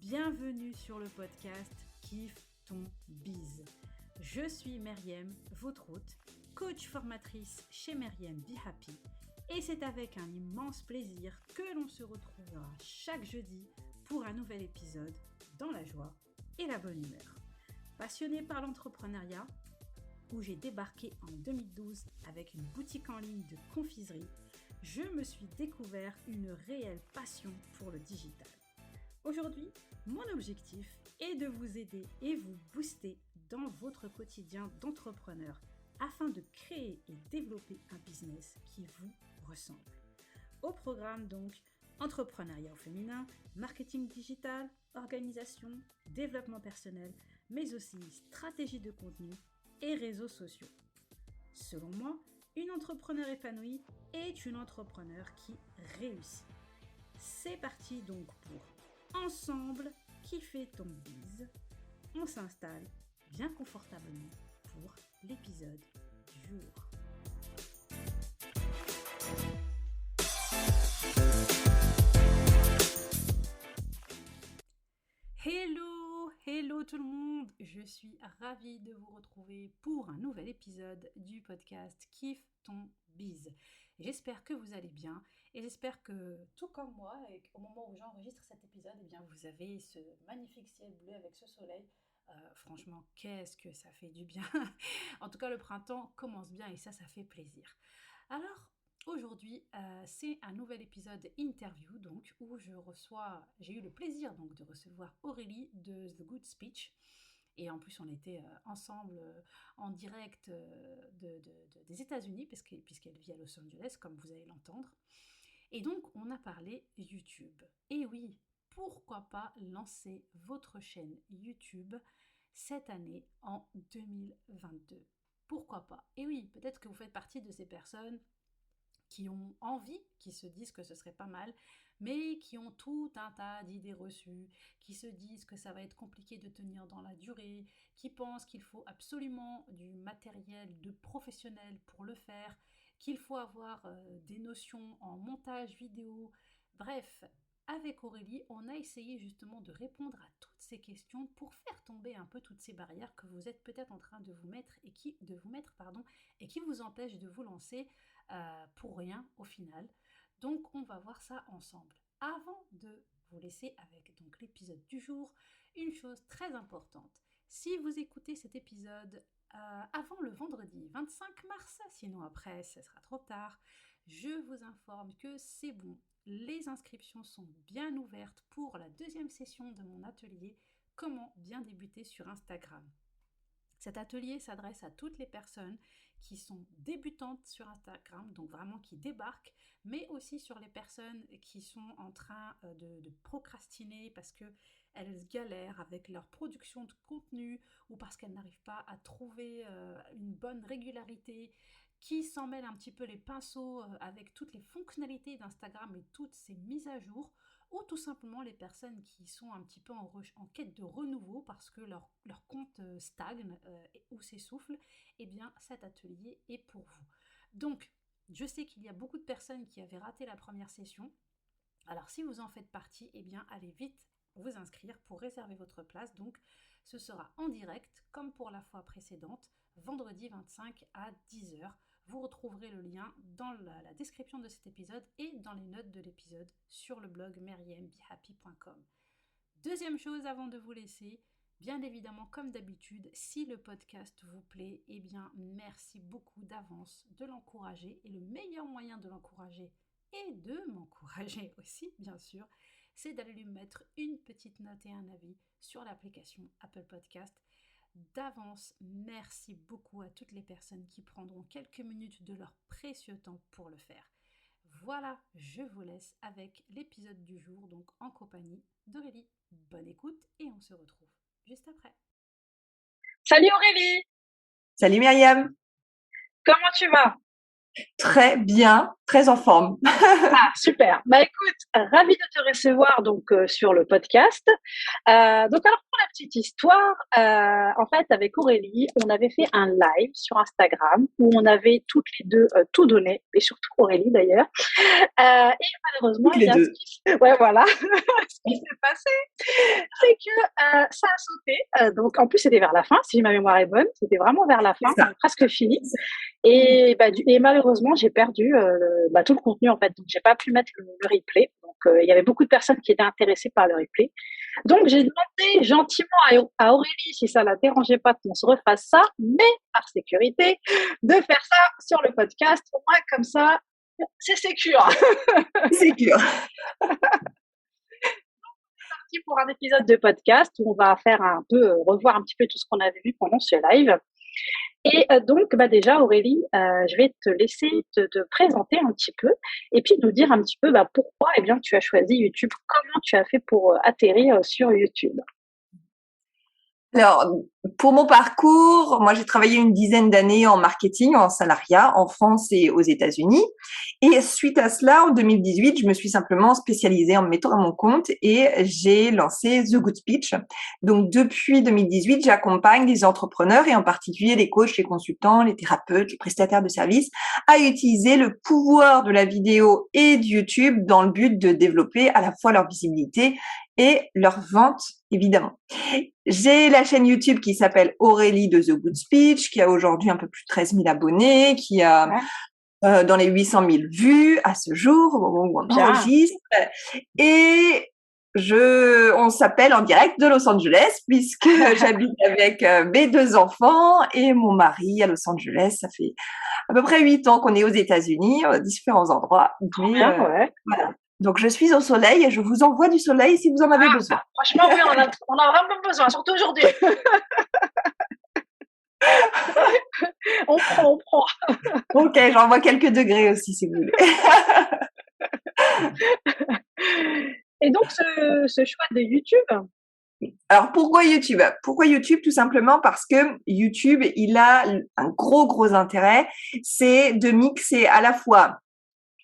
bienvenue sur le podcast Kiffe ton biz. Je suis Myriam, votre hôte, coach formatrice chez Myriam Be Happy, et c'est avec un immense plaisir que l'on se retrouvera chaque jeudi pour un nouvel épisode dans la joie et la bonne humeur. Passionnée par l'entrepreneuriat, où j'ai débarqué en 2012 avec une boutique en ligne de confiserie, je me suis découvert une réelle passion pour le digital. Aujourd'hui, mon objectif est de vous aider et vous booster dans votre quotidien d'entrepreneur afin de créer et développer un business qui vous ressemble. Au programme donc, entrepreneuriat au féminin, marketing digital, organisation, développement personnel, mais aussi stratégie de contenu et réseaux sociaux. Selon moi, une entrepreneur épanouie est une entrepreneur qui réussit. C'est parti donc pour Ensemble kiffer ton biz. On s'installe bien confortablement pour l'épisode du jour. Hello tout le monde, je suis ravie de vous retrouver pour un nouvel épisode du podcast Kiffe ton biz. J'espère que vous allez bien et j'espère que tout comme moi, au moment où j'enregistre cet épisode, eh bien vous avez ce magnifique ciel bleu avec ce soleil. Franchement, qu'est-ce que ça fait du bien. En tout cas, le printemps commence bien et ça fait plaisir. Alors, aujourd'hui, c'est un nouvel épisode interview donc, où j'ai eu le plaisir donc, de recevoir Aurélie de The Good Speech. Et en plus, on était ensemble en direct des États-Unis, puisqu'elle vit à Los Angeles, comme vous allez l'entendre. Et donc, on a parlé YouTube. Et oui, pourquoi pas lancer votre chaîne YouTube cette année en 2022 ? Pourquoi pas ? Et oui, peut-être que vous faites partie de ces personnes qui ont envie, qui se disent que ce serait pas mal, mais qui ont tout un tas d'idées reçues, qui se disent que ça va être compliqué de tenir dans la durée, qui pensent qu'il faut absolument du matériel de professionnel pour le faire, qu'il faut avoir des notions en montage vidéo. Bref, avec Aurélie, on a essayé justement de répondre à toutes ces questions pour faire tomber un peu toutes ces barrières que vous êtes peut-être en train de vous mettre et qui vous empêchent de vous lancer pour rien au final. Donc on va voir ça ensemble. Avant de vous laisser avec donc l'épisode du jour, une chose très importante. Si vous écoutez cet épisode avant le vendredi 25 mars, sinon après ce sera trop tard, je vous informe que c'est bon. Les inscriptions sont bien ouvertes pour la deuxième session de mon atelier Comment bien débuter sur Instagram. Cet atelier s'adresse à toutes les personnes qui sont débutantes sur Instagram, donc vraiment qui débarquent, mais aussi sur les personnes qui sont en train de procrastiner parce qu'elles galèrent avec leur production de contenu ou parce qu'elles n'arrivent pas à trouver une bonne régularité, qui s'en mêlent un petit peu les pinceaux avec toutes les fonctionnalités d'Instagram et toutes ces mises à jour, ou tout simplement les personnes qui sont un petit peu en quête de renouveau parce que leur compte stagne ou s'essouffle, eh bien cet atelier est pour vous. Donc, je sais qu'il y a beaucoup de personnes qui avaient raté la première session. Alors, si vous en faites partie, eh bien allez vite vous inscrire pour réserver votre place. Donc, ce sera en direct, comme pour la fois précédente, vendredi 25 à 10h. Vous retrouverez le lien dans la description de cet épisode et dans les notes de l'épisode sur le blog myriambehappy.com. Deuxième chose avant de vous laisser, bien évidemment comme d'habitude, si le podcast vous plaît, eh bien merci beaucoup d'avance de l'encourager. Et le meilleur moyen de l'encourager et de m'encourager aussi, bien sûr, c'est d'aller lui mettre une petite note et un avis sur l'application Apple Podcast. D'avance, merci beaucoup à toutes les personnes qui prendront quelques minutes de leur précieux temps pour le faire. Voilà, je vous laisse avec l'épisode du jour, donc en compagnie d'Aurélie. Bonne écoute et on se retrouve juste après. Salut Aurélie! Salut Myriam! Comment tu vas? Très bien, très en forme. Ah, super. Bah écoute, ravie de te recevoir donc sur le podcast. Donc alors pour la petite histoire, en fait avec Aurélie, on avait fait un live sur Instagram où on avait toutes les deux tout donné, et surtout Aurélie d'ailleurs. Et malheureusement, Toutes les deux. Ouais, voilà. Ce qui s'est passé, c'est que ça a sauté. Donc en plus c'était vers la fin, si ma mémoire est bonne, c'était vraiment vers la fin, C'est ça. presque fini. Et malheureusement, j'ai perdu tout le contenu en fait. Donc j'ai pas pu mettre le replay. Donc il y avait beaucoup de personnes qui étaient intéressées par le replay. Donc j'ai demandé gentiment à Aurélie si ça la dérangeait pas qu'on se refasse ça, mais par sécurité, de faire ça sur le podcast. Au moins comme ça, c'est sécure. C'est sûr. Parti pour un épisode de podcast où on va faire un peu revoir un petit peu tout ce qu'on avait vu pendant ce live. Et donc, déjà, Aurélie, je vais te laisser te présenter un petit peu et puis nous dire un petit peu pourquoi eh bien, tu as choisi YouTube, comment tu as fait pour atterrir sur YouTube. Alors, pour mon parcours, moi j'ai travaillé une dizaine d'années en marketing, en salariat, en France et aux États-Unis. Et suite à cela, en 2018, je me suis simplement spécialisée en me mettant à mon compte et j'ai lancé The Good Speech. Donc depuis 2018, j'accompagne les entrepreneurs et en particulier les coachs, les consultants, les thérapeutes, les prestataires de services à utiliser le pouvoir de la vidéo et de YouTube dans le but de développer à la fois leur visibilité et leur vente, évidemment. J'ai la chaîne YouTube qui s'appelle Aurélie de The Good Speech, qui a aujourd'hui un peu plus de 13 000 abonnés, qui a dans les 800 000 vues à ce jour, au moment où on enregistre. Et on s'appelle en direct de Los Angeles, puisque j'habite avec mes deux enfants et mon mari à Los Angeles. Ça fait à peu près 8 ans qu'on est aux États-Unis, à différents endroits. Ouais. Voilà. Donc, je suis au soleil et je vous envoie du soleil si vous en avez besoin. Franchement, oui, on a vraiment besoin, surtout aujourd'hui. On prend. Ok, j'envoie quelques degrés aussi si vous voulez. Et donc, ce choix de YouTube? Alors, pourquoi YouTube? Pourquoi YouTube? Tout simplement parce que YouTube, il a un gros intérêt, c'est de mixer à la fois,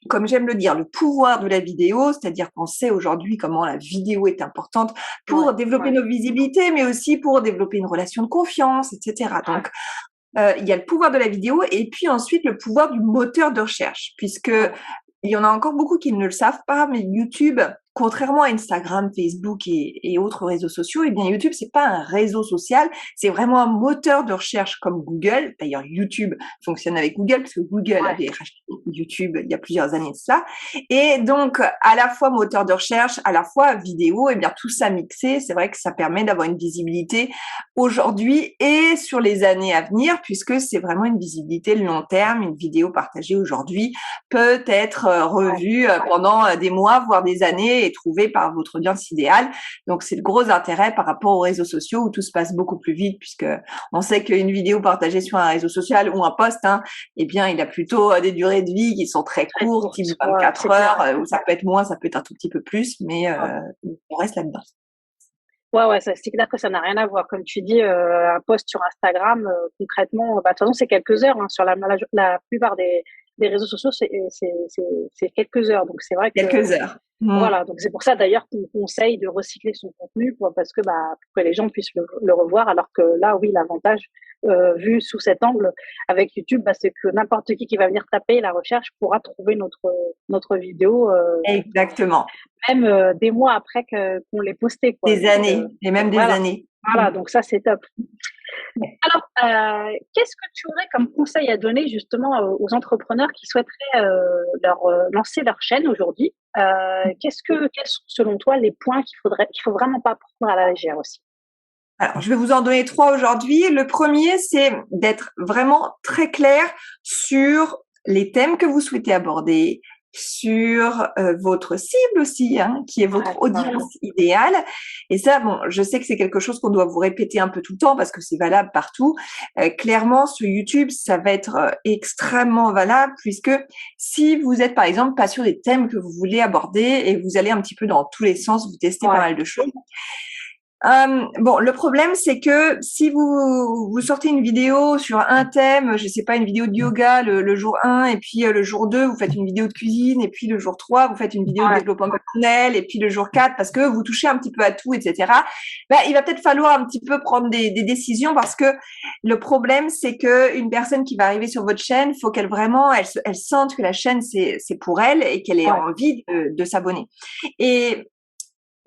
comme j'aime le dire, le pouvoir de la vidéo, c'est-à-dire qu'on sait aujourd'hui comment la vidéo est importante pour développer nos visibilités, mais aussi pour développer une relation de confiance, etc. Donc, il y a le pouvoir de la vidéo et puis ensuite le pouvoir du moteur de recherche, puisque il y en a encore beaucoup qui ne le savent pas, mais YouTube, contrairement à Instagram, Facebook et autres réseaux sociaux, eh bien YouTube, c'est pas un réseau social, c'est vraiment un moteur de recherche comme Google. D'ailleurs, YouTube fonctionne avec Google, parce que Google avait racheté YouTube il y a plusieurs années de ça. Et donc, à la fois moteur de recherche, à la fois vidéo, eh bien tout ça mixé, c'est vrai que ça permet d'avoir une visibilité aujourd'hui et sur les années à venir, puisque c'est vraiment une visibilité long terme. Une vidéo partagée aujourd'hui peut être revue pendant des mois, voire des années, et trouvée par votre audience idéale. Donc, c'est le gros intérêt par rapport aux réseaux sociaux où tout se passe beaucoup plus vite, puisque on sait qu'une vidéo partagée sur un réseau social ou un post, eh bien, il a plutôt des durées de vie qui sont très courtes, type 24 heures, où ça peut être moins, ça peut être un tout petit peu plus, mais on reste là-dedans. Ouais, c'est clair que ça n'a rien à voir. Comme tu dis, un post sur Instagram, concrètement, de toute façon, c'est quelques heures. Sur la plupart des réseaux sociaux, c'est quelques heures. Donc, c'est vrai que. Quelques heures. Voilà, donc c'est pour ça d'ailleurs qu'on conseille de recycler son contenu parce que pour que les gens puissent le revoir, alors que là, oui, l'avantage vu sous cet angle avec YouTube, c'est que n'importe qui va venir taper la recherche pourra trouver notre vidéo. Exactement. Même des mois après qu'on l'ait posté. Des années, et même des années. Voilà, donc ça, c'est top. Alors, qu'est-ce que tu aurais comme conseil à donner justement aux entrepreneurs qui souhaiteraient lancer leur chaîne aujourd'hui? Quels sont selon toi les points qu'il faut vraiment pas prendre à la légère aussi? Alors, je vais vous en donner 3 aujourd'hui. Le premier, c'est d'être vraiment très clair sur les thèmes que vous souhaitez aborder, sur votre cible aussi, qui est votre audience idéale. Et ça, je sais que c'est quelque chose qu'on doit vous répéter un peu tout le temps parce que c'est valable partout. Clairement, sur YouTube, ça va être extrêmement valable puisque si vous êtes, par exemple, pas sûr des thèmes que vous voulez aborder et vous allez un petit peu dans tous les sens, vous testez pas mal de choses, Bon, le problème, c'est que si vous sortez une vidéo sur un thème, je sais pas, une vidéo de yoga le jour 1, et puis le jour 2, vous faites une vidéo de cuisine, et puis le jour 3, vous faites une vidéo de Ouais, développement personnel, et puis le jour 4, parce que vous touchez un petit peu à tout, etc. Ben, il va peut-être falloir un petit peu prendre des décisions, parce que le problème, c'est que une personne qui va arriver sur votre chaîne, faut qu'elle vraiment, elle sente que la chaîne, c'est pour elle, et qu'elle ait ouais, envie de s'abonner. Et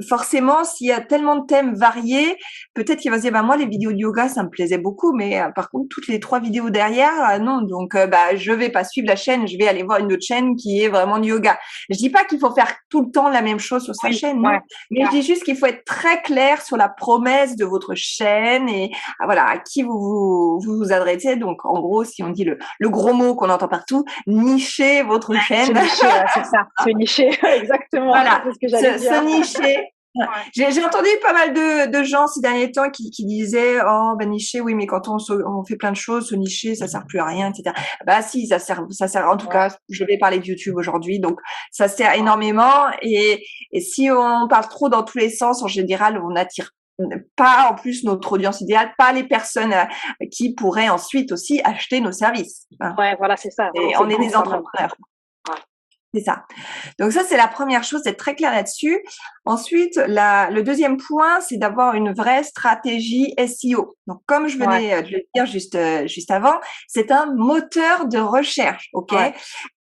forcément, s'il y a tellement de thèmes variés, peut-être qu'il va se dire, bah, moi, les vidéos de yoga, ça me plaisait beaucoup, mais par contre, toutes les 3 vidéos derrière, non. Donc, bah, je vais pas suivre la chaîne, je vais aller voir une autre chaîne qui est vraiment du yoga. Je dis pas qu'il faut faire tout le temps la même chose sur sa oui, chaîne, non. ouais, Mais je dis juste qu'il faut être très clair sur la promesse de votre chaîne et voilà, à qui vous adressez. Donc, en gros, si on dit le gros mot qu'on entend partout, nichez votre se chaîne. nicher, ouais, c'est ça, se nicher, exactement, Voilà, c'est ce que j'allais se dire. nicher. Ouais. Ouais, J'ai entendu pas mal de gens ces derniers temps qui disaient oh ben nicher oui mais quand on fait plein de choses se nicher ça sert plus à rien etc. Bah si ça sert en tout ouais, cas je vais parler de YouTube aujourd'hui donc ça sert ouais. énormément et si on parle trop dans tous les sens en général on attire pas en plus notre audience idéale pas les personnes qui pourraient ensuite aussi acheter nos services hein. Ouais, voilà, c'est ça. Et C'est on est bon des quand même. entrepreneurs. Ouais. C'est ça. Donc ça, c'est la première chose, d'être très clair là-dessus. Ensuite, le deuxième point, c'est d'avoir une vraie stratégie SEO. Donc, comme je Ouais, venais de le dire juste avant, c'est un moteur de recherche, ok? ouais,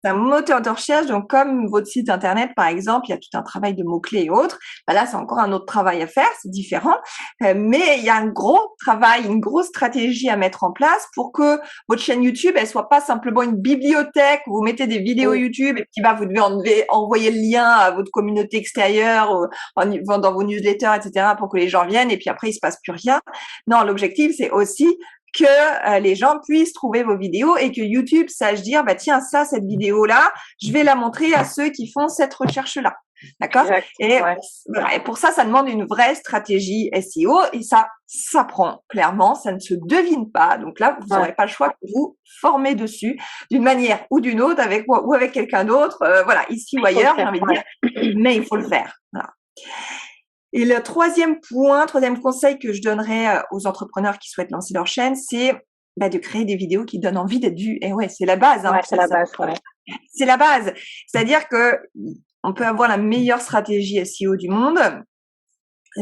C'est un moteur de recherche. Donc, comme votre site internet, par exemple, il y a tout un travail de mots-clés et autres. Bah là, c'est encore un autre travail à faire, c'est différent. Mais il y a un gros travail, une grosse stratégie à mettre en place pour que votre chaîne YouTube, elle soit pas simplement une bibliothèque où vous mettez des vidéos oui, YouTube et puis bah, vous devez envoyer le lien à votre communauté extérieure dans vos newsletters, etc. pour que les gens viennent et puis après, il se passe plus rien. Non, l'objectif, c'est aussi que les gens puissent trouver vos vidéos et que YouTube sache dire, bah tiens, ça, cette vidéo-là, je vais la montrer à ceux qui font cette recherche-là. D'accord? exact. Et, Ouais, voilà. Et pour ça, ça demande une vraie stratégie SEO et ça s'apprend clairement, ça ne se devine pas. Donc là, vous ouais. n'aurez pas le choix que vous former dessus d'une manière ou d'une autre, avec moi ou avec quelqu'un d'autre, voilà, ici ou Il faut le ailleurs, j'ai faire. envie de Ouais. dire, mais il faut le faire. Voilà. Et le troisième point, troisième conseil que je donnerais aux entrepreneurs qui souhaitent lancer leur chaîne, c'est bah, de créer des vidéos qui donnent envie d'être vues. Et ouais, c'est la base. Hein, Ouais, c'est la base. Ouais. c'est la base. C'est-à-dire que on peut avoir la meilleure stratégie SEO du monde.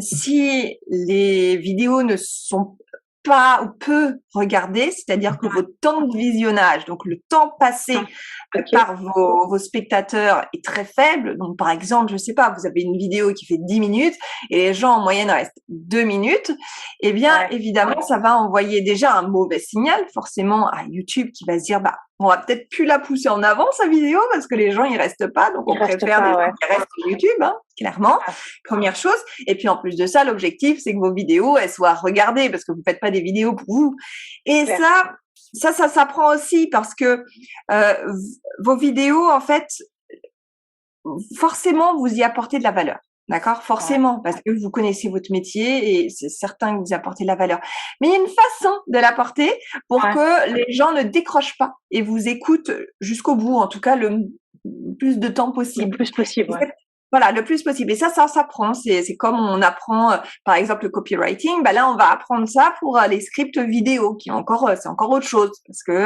Si les vidéos ne sont pas ou peu regardées, c'est-à-dire que votre temps de visionnage, donc le temps passé Ok. par vos spectateurs est très faible. Donc, par exemple, je sais pas, vous avez une vidéo qui fait 10 minutes et les gens en moyenne restent 2 minutes. Eh bien, Ouais. évidemment, ça va envoyer déjà un mauvais signal, forcément, à YouTube qui va se dire, bah, on va peut-être plus la pousser en avant, sa vidéo, parce que les gens, ils restent pas. Donc, on Il reste préfère pas, des gens ouais. qui restent sur YouTube, hein, clairement. Ah, Première chose. Et puis, en plus de ça, l'objectif, c'est que vos vidéos, elles soient regardées parce que vous faites pas des vidéos pour vous. Et clair. ça s'apprend aussi parce que vos vidéos, en fait, forcément, vous y apportez de la valeur. D'accord? Ouais. Forcément, parce que vous connaissez votre métier et c'est certain que vous y apportez de la valeur. Mais il y a une façon de l'apporter pour Ouais. que les gens ne décrochent pas et vous écoutent jusqu'au bout, en tout cas le plus de temps Le possible. plus possible, ouais. Voilà, le plus possible. Et ça s'apprend. C'est comme on apprend, par exemple, le copywriting. Bah là, on va apprendre ça pour les scripts vidéo, qui est c'est encore autre chose. Ouais.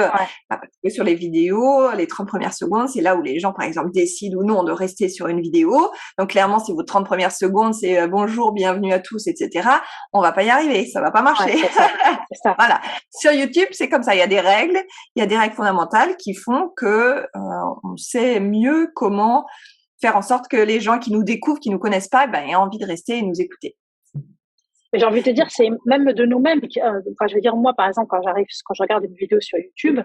Parce que sur les vidéos, les 30 premières secondes, c'est là où les gens, par exemple, décident ou non de rester sur une vidéo. Donc, clairement, si vos 30 premières secondes, c'est bonjour, bienvenue à tous, etc., on va pas y arriver. Ça va pas marcher. Ouais, c'est ça. C'est ça. Voilà. Sur YouTube, c'est comme ça. Il y a des règles fondamentales qui font que on sait mieux comment faire en sorte que les gens qui nous découvrent, qui nous connaissent pas, ben, aient envie de rester et nous écouter. Mais j'ai envie de te dire, c'est même de nous-mêmes. Enfin, je veux dire, moi, par exemple, quand je regarde une vidéo sur YouTube,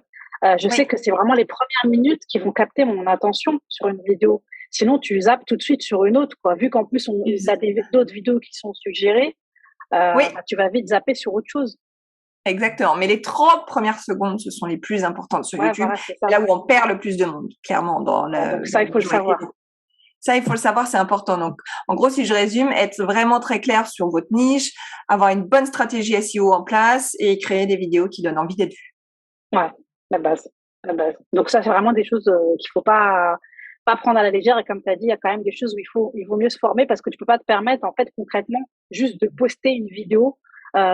je sais que c'est vraiment les premières minutes qui vont capter mon attention sur une vidéo. Sinon, tu zappes tout de suite sur une autre, quoi. Vu qu'en plus, il y a d'autres vidéos qui sont suggérées, Oui, bah, tu vas vite zapper sur autre chose. exactement. Mais les 30 premières secondes, ce sont les plus importantes sur Ouais, YouTube. voilà, c'est ça. C'est là où on perd le plus de monde, clairement. Donc ça, il faut le savoir. Ça, il faut le savoir, c'est important. Donc, en gros, si je résume, être vraiment très clair sur votre niche, avoir une bonne stratégie SEO en place et créer des vidéos qui donnent envie d'être vues. Ouais, la base. La base. Donc ça, c'est vraiment des choses qu'il faut pas pas prendre à la légère. Et comme tu as dit, il y a quand même des choses où il vaut mieux se former parce que tu peux pas te permettre, en fait, concrètement, juste de poster une vidéo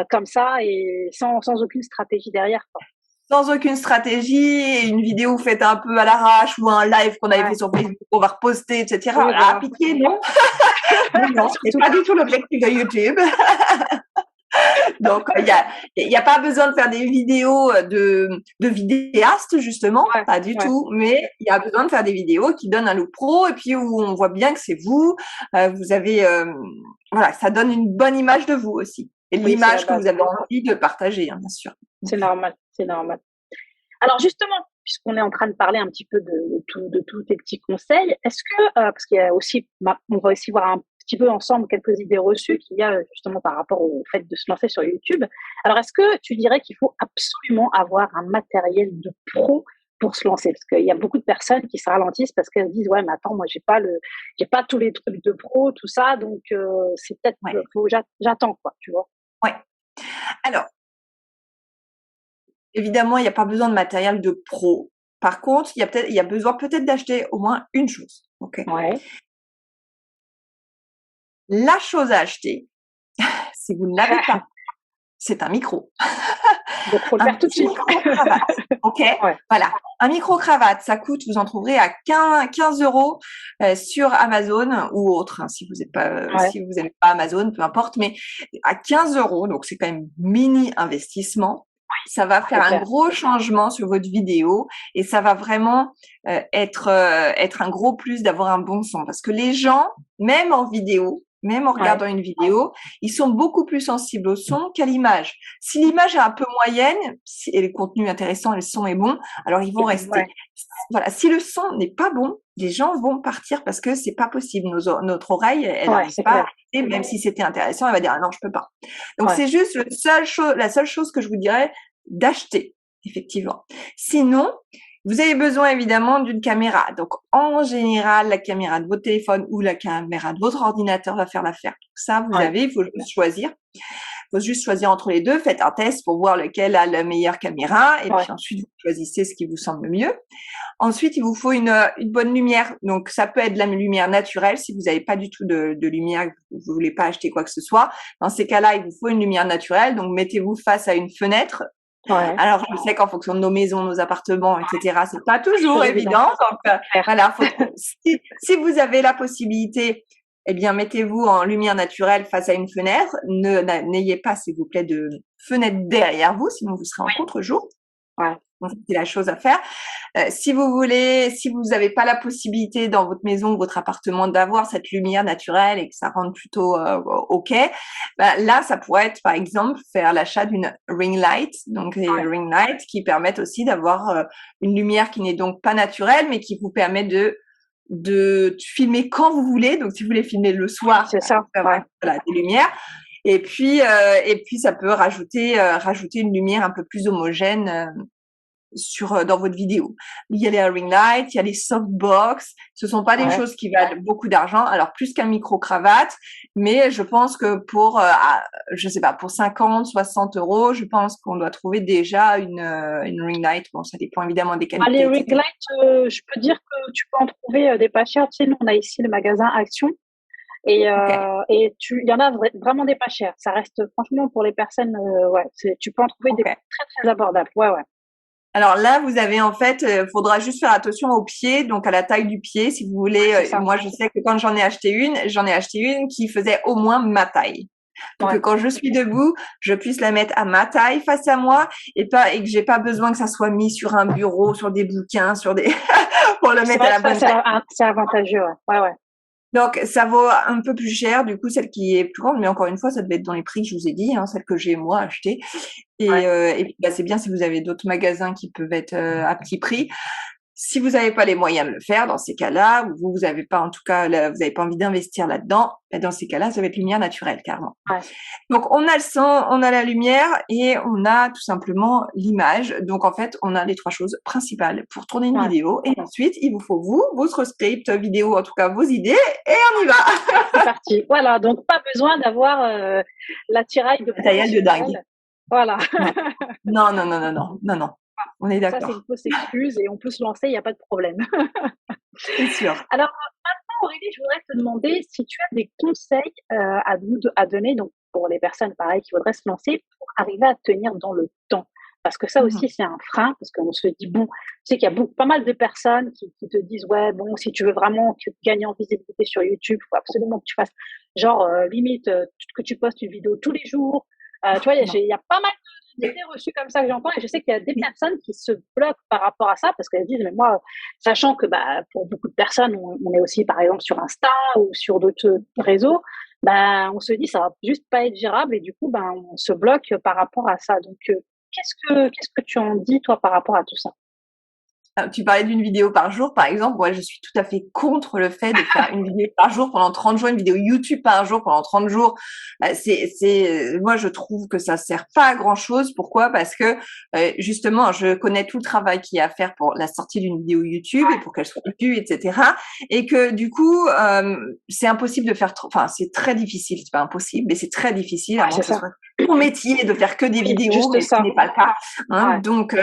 comme ça et sans aucune stratégie derrière, quoi. Sans aucune stratégie, une vidéo faite un peu à l'arrache ou un live qu'on avait fait sur Facebook, on va reposter, etc. Oui, Ah, voilà. pitié, non. Non, c'est pas du tout l'objectif de YouTube. Donc, il y a pas besoin de faire des vidéos de vidéastes, justement, pas du tout, mais il y a besoin de faire des vidéos qui donnent un look pro et puis où on voit bien que c'est vous, vous avez, voilà, ça donne une bonne image de vous aussi. Et l'image que vous avez envie de partager, hein, bien sûr. C'est normal, c'est normal. Alors justement, puisqu'on est en train de parler un petit peu de tous tes petits conseils, est-ce que, parce qu'il y a aussi, on va aussi voir un petit peu ensemble quelques idées reçues qu'il y a justement par rapport au fait de se lancer sur YouTube. Alors est-ce que tu dirais qu'il faut absolument avoir un matériel de pro pour se lancer? Parce qu'il y a beaucoup de personnes qui se ralentissent parce qu'elles se disent, ouais, mais attends, moi, j'ai pas tous les trucs de pro, tout ça, donc c'est peut-être, j'attends, quoi, tu vois. Ouais. Alors, évidemment, il n'y a pas besoin de matériel de pro. Par contre, il y a besoin peut-être d'acheter au moins une chose. Ok. Ouais. La chose à acheter, si vous ne l'avez pas, c'est un micro. Donc, faut le faire tout de suite. Micro-cravate. Ok. Voilà. Un micro-cravate, ça coûte, vous en trouverez à 15 euros sur Amazon ou autre, hein, si vous n'êtes pas, si vous n'aimez pas Amazon, peu importe, mais à 15 euros, donc c'est quand même mini investissement. Ça va faire un gros changement sur votre vidéo et ça va vraiment être un gros plus d'avoir un bon son parce que les gens, même en vidéo, même en regardant une vidéo, ils sont beaucoup plus sensibles au son qu'à l'image. Si l'image est un peu moyenne et le contenu est intéressant et le son est bon, alors ils vont rester. Voilà, si le son n'est pas bon, les gens vont partir parce que c'est pas possible. Notre oreille, elle n'arrive pas à arrêter, même si c'était intéressant, elle va dire ah non, je peux pas. Donc c'est juste la seule chose que je vous dirais d'acheter, effectivement. Sinon, vous avez besoin évidemment d'une caméra. Donc, en général, la caméra de votre téléphone ou la caméra de votre ordinateur va faire l'affaire. Donc ça, il faut juste choisir. Il faut juste choisir entre les deux. Faites un test pour voir lequel a la meilleure caméra. Et puis ensuite, vous choisissez ce qui vous semble le mieux. Ensuite, il vous faut une bonne lumière. Donc, ça peut être de la lumière naturelle. Si vous n'avez pas du tout de lumière, vous voulez pas acheter quoi que ce soit. Dans ces cas-là, il vous faut une lumière naturelle. Donc, mettez-vous face à une fenêtre. Alors, je sais qu'en fonction de nos maisons, nos appartements, etc., c'est pas toujours évident. Donc, voilà, si vous avez la possibilité, eh bien, mettez-vous en lumière naturelle face à une fenêtre. N'ayez pas, s'il vous plaît, de fenêtre derrière vous, sinon vous serez en contre-jour. Donc, c'est la chose à faire. Si vous n'avez pas la possibilité dans votre maison, votre appartement d'avoir cette lumière naturelle et que ça rende plutôt OK, là, ça pourrait être, par exemple, faire l'achat d'une ring light. Donc, les ring lights qui permettent aussi d'avoir une lumière qui n'est donc pas naturelle, mais qui vous permet de filmer quand vous voulez. Donc, si vous voulez filmer le soir, c'est ça. Voilà, des lumières. Et puis ça peut rajouter une lumière un peu plus homogène dans votre vidéo. Il y a les ring lights, il y a les softbox. Ce sont pas des choses qui valent beaucoup d'argent. Alors, plus qu'un micro-cravate. Mais je pense que pour 50, 60 euros, je pense qu'on doit trouver déjà une ring light. Bon, ça dépend évidemment des qualités. Les ring lights, je peux dire que tu peux en trouver des pas chers. Tu sais, nous, on a ici le magasin Action. Et il y en a vraiment des pas chers. Ça reste, franchement, pour les personnes, tu peux en trouver des très, très abordables. Alors là, vous avez en fait, faudra juste faire attention au pied, donc à la taille du pied, si vous voulez. Moi, je sais que quand j'en ai acheté une qui faisait au moins ma taille. Donc quand je suis debout, je puisse la mettre à ma taille face à moi et que j'ai pas besoin que ça soit mis sur un bureau, sur des bouquins, pour le mettre à la bonne taille. C'est avantageux, ouais. Donc, ça vaut un peu plus cher, du coup, celle qui est plus grande, mais encore une fois, ça devait être dans les prix que je vous ai dit, hein, celle que j'ai moi achetée. Et puis, c'est bien si vous avez d'autres magasins qui peuvent être à petit prix. Si vous n'avez pas les moyens de le faire, dans ces cas-là, ou vous n'avez pas, en tout cas, vous n'avez pas envie d'investir là-dedans, dans ces cas-là, ça va être lumière naturelle, carrément. Donc, on a le son, on a la lumière et on a tout simplement l'image. Donc, en fait, on a les trois choses principales pour tourner une vidéo. Et ensuite, il vous faut votre script vidéo, en tout cas, vos idées, et on y va. C'est parti. Voilà. Donc, pas besoin d'avoir l'attirail de matériel de dingue. Voilà. Non. On est d'accord. Ça, c'est une fausse excuse et on peut se lancer, il n'y a pas de problème. C'est sûr. Alors maintenant, Aurélie, je voudrais te demander si tu as des conseils à donner donc pour les personnes pareil qui voudraient se lancer pour arriver à tenir dans le temps. Parce que ça Mmh. aussi, c'est un frein, parce qu'on se dit, bon, tu sais qu'il y a pas mal de personnes qui te disent, ouais, bon, si tu veux vraiment gagner en visibilité sur YouTube, il faut absolument que tu fasses, genre, limite, que tu postes une vidéo tous les jours. Tu vois, Non. il y a pas mal d'idées reçues comme ça que j'entends, et je sais qu'il y a des personnes qui se bloquent par rapport à ça, parce qu'elles disent, mais moi, sachant que bah, pour beaucoup de personnes, on est aussi, par exemple, sur Insta ou sur d'autres réseaux, ben, on se dit, ça va juste pas être gérable, et du coup, ben, on se bloque par rapport à ça. Donc, qu'est-ce que tu en dis, toi, par rapport à tout ça? Tu parlais d'une vidéo par jour, par exemple. Moi, je suis tout à fait contre le fait de faire une vidéo par jour pendant 30 jours, une vidéo YouTube par jour pendant 30 jours. Moi, je trouve que ça sert pas à grand chose. Pourquoi? Parce que, justement, je connais tout le travail qu'il y a à faire pour la sortie d'une vidéo YouTube et pour qu'elle soit vue, etc. Et que, du coup, c'est impossible de faire enfin, c'est très difficile. C'est pas impossible, mais c'est très difficile, à Ouais, moins c'est que ce ça. soit ton métier de faire que des Oui, vidéos, juste mais ce ça. n'est pas le cas. Hein. Ouais. Donc,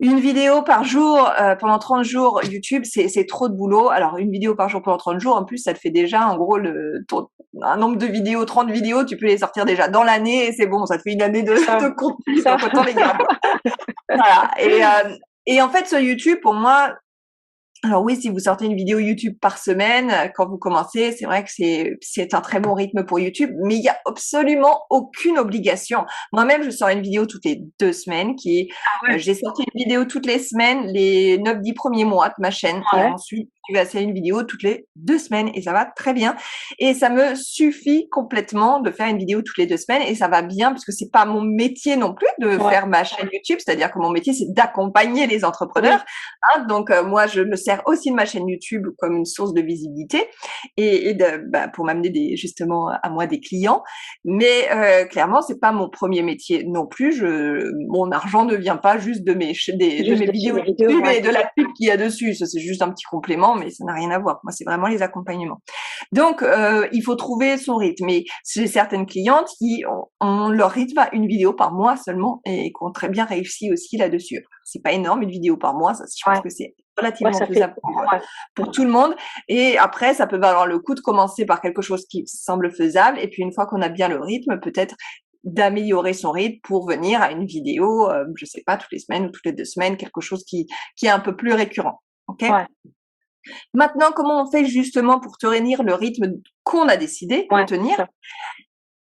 une vidéo par jour pendant 30 jours YouTube, c'est trop de boulot. Alors une vidéo par jour pendant 30 jours, en plus ça te fait déjà en gros un nombre de vidéos, 30 vidéos, tu peux les sortir déjà dans l'année et c'est bon, ça te fait une année C'est ça. de contenu, C'est ça. donc autant les garder. Voilà. Et en fait sur YouTube, pour moi, alors oui, si vous sortez une vidéo YouTube par semaine, quand vous commencez, c'est vrai que c'est un très bon rythme pour YouTube, mais il y a absolument aucune obligation. Moi-même, je sors une vidéo toutes les 2 semaines j'ai sorti une vidéo toutes les semaines, les 9-10 premiers mois de ma chaîne, et Ouais. ensuite, je vais essayer une vidéo toutes les 2 semaines, et ça va très bien. Et ça me suffit complètement de faire une vidéo toutes les 2 semaines, et ça va bien, parce que c'est pas mon métier non plus de Ouais. faire ma chaîne YouTube, c'est-à-dire que mon métier, c'est d'accompagner les entrepreneurs. Hein, donc moi, je me sers aussi de ma chaîne YouTube comme une source de visibilité pour m'amener justement à moi des clients. Mais clairement, c'est pas mon premier métier non plus. Mon argent ne vient pas juste de mes Juste de vidéos filmer vidéo, YouTube ouais. et de la pub qu'il y a dessus. Ça, c'est juste un petit complément, mais ça n'a rien à voir. Moi, c'est vraiment les accompagnements. Donc, il faut trouver son rythme. Et j'ai certaines clientes qui ont leur rythme à une vidéo par mois seulement et qui ont très bien réussi aussi là-dessus. C'est pas énorme, une vidéo par mois. Ça, je pense Ouais. que c'est Ouais, relativement ça fait. faisable Ouais. pour tout le monde. Et après, ça peut valoir le coup de commencer par quelque chose qui semble faisable. Et puis, une fois qu'on a bien le rythme, peut-être d'améliorer son rythme pour venir à une vidéo, je sais pas, toutes les semaines ou toutes les 2 semaines, quelque chose qui est un peu plus récurrent. OK? Ouais. Maintenant, comment on fait justement pour tenir le rythme qu'on a décidé de Ouais. tenir? Ça.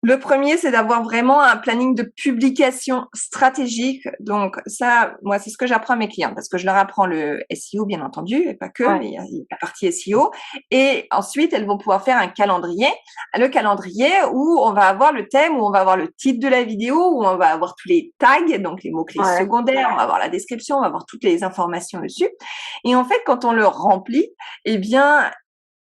Le premier, c'est d'avoir vraiment un planning de publication stratégique. Donc ça, moi, c'est ce que j'apprends à mes clients parce que je leur apprends le SEO, bien entendu, et pas que, Ouais. mais il y a la partie SEO. Et ensuite, elles vont pouvoir faire un calendrier. Le calendrier où on va avoir le thème, où on va avoir le titre de la vidéo, où on va avoir tous les tags, donc les mots-clés Ouais. secondaires, on va avoir la description, on va avoir toutes les informations dessus. Et en fait, quand on le remplit, eh bien,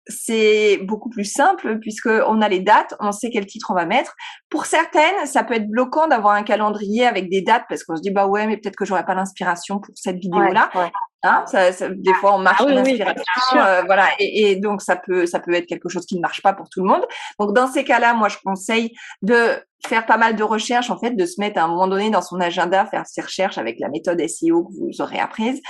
c'est beaucoup plus simple puisqu'on a les dates, on sait quel titre on va mettre. Pour certaines, ça peut être bloquant d'avoir un calendrier avec des dates parce qu'on se dit bah ouais, mais peut-être que j'aurai pas l'inspiration pour cette Ouais. vidéo-là. Ouais. Hein, des fois, on marche Ah sur oui, oui, l'inspiration, c'est sûr. voilà, et donc ça peut être quelque chose qui ne marche pas pour tout le monde. Donc dans ces cas-là, moi je conseille de faire pas mal de recherches, en fait, de se mettre à un moment donné dans son agenda, faire ses recherches avec la méthode SEO que vous aurez apprise,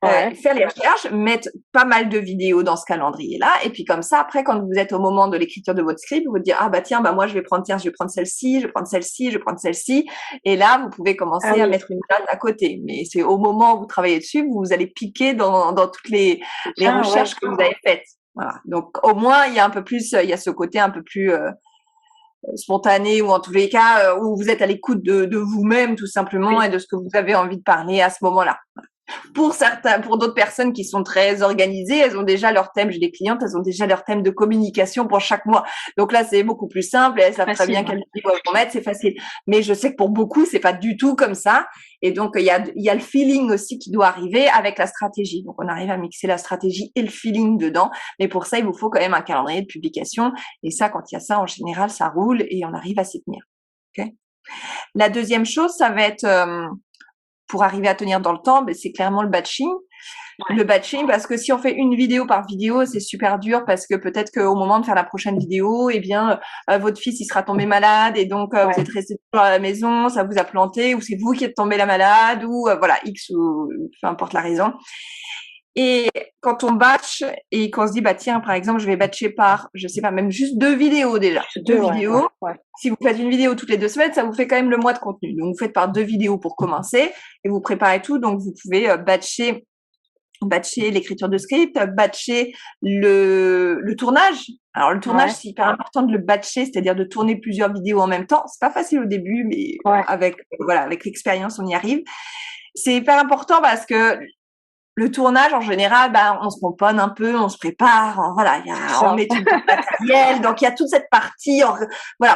Ouais. faire les recherches, mettre pas mal de vidéos dans ce calendrier-là, et puis comme ça, après, quand vous êtes au moment de l'écriture de votre script, vous vous dites ah bah tiens, bah moi je vais prendre celle-ci, je vais prendre celle-ci, je vais prendre celle-ci, et là vous pouvez commencer Ah à oui. mettre une date à côté. Mais c'est au moment où vous travaillez dessus, vous allez piquer dans toutes les Bien, recherches que vous avez faites. Voilà. Donc au moins il y a un peu plus, il y a ce côté un peu plus spontané, ou en tous les cas où vous êtes à l'écoute de vous-même tout simplement Oui. et de ce que vous avez envie de parler à ce moment-là. Pour d'autres personnes qui sont très organisées, elles ont déjà leur thème. J'ai des clientes, elles ont déjà leur thème de communication pour chaque mois. Donc là, c'est beaucoup plus simple. Elles savent très bien quel niveau elles vont mettre, c'est facile. Mais je sais que pour beaucoup, c'est pas du tout comme ça. Et donc, il y a le feeling aussi qui doit arriver avec la stratégie. Donc, on arrive à mixer la stratégie et le feeling dedans. Mais pour ça, il vous faut quand même un calendrier de publication. Et ça, quand il y a ça, en général, ça roule et on arrive à s'y tenir. Okay. La deuxième chose, ça va être pour arriver à tenir dans le temps, c'est clairement le batching. Ouais. Le batching, parce que si on fait une vidéo par vidéo, c'est super dur parce que peut-être qu'au moment de faire la prochaine vidéo, eh bien, votre fils, il sera tombé malade et donc vous êtes resté à la maison, ça vous a planté, ou c'est vous qui êtes tombé la malade, ou voilà, X ou peu importe la raison. Et quand on batch et qu'on se dit, bah tiens, par exemple, je vais batcher par, je sais pas, même juste 2 vidéos déjà. 2 vidéos. Ouais. Si vous faites une vidéo toutes les 2 semaines, ça vous fait quand même le mois de contenu. Donc, vous faites par 2 vidéos pour commencer et vous préparez tout. Donc, vous pouvez batcher l'écriture de script, batcher le tournage. Alors, le tournage, c'est hyper important de le batcher, c'est-à-dire de tourner plusieurs vidéos en même temps. C'est pas facile au début, mais avec l'expérience, on y arrive. C'est hyper important parce que le tournage, en général, on se pomponne un peu, on se prépare, on met tout le matériel. Donc, il y a toute cette partie,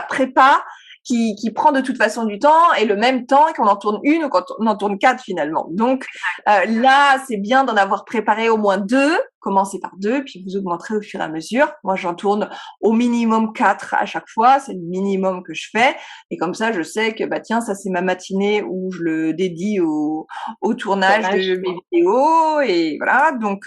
prépa qui prend de toute façon du temps et le même temps qu'on en tourne une ou quand on en tourne 4 finalement. Donc, là, c'est bien d'en avoir préparé au moins 2. Commencez par 2, puis vous augmenterez au fur et à mesure. Moi, j'en tourne au minimum 4 à chaque fois. C'est le minimum que je fais. Et comme ça, je sais que, tiens, ça, c'est ma matinée où je le dédie au tournage de mes vidéos. Et voilà. Donc,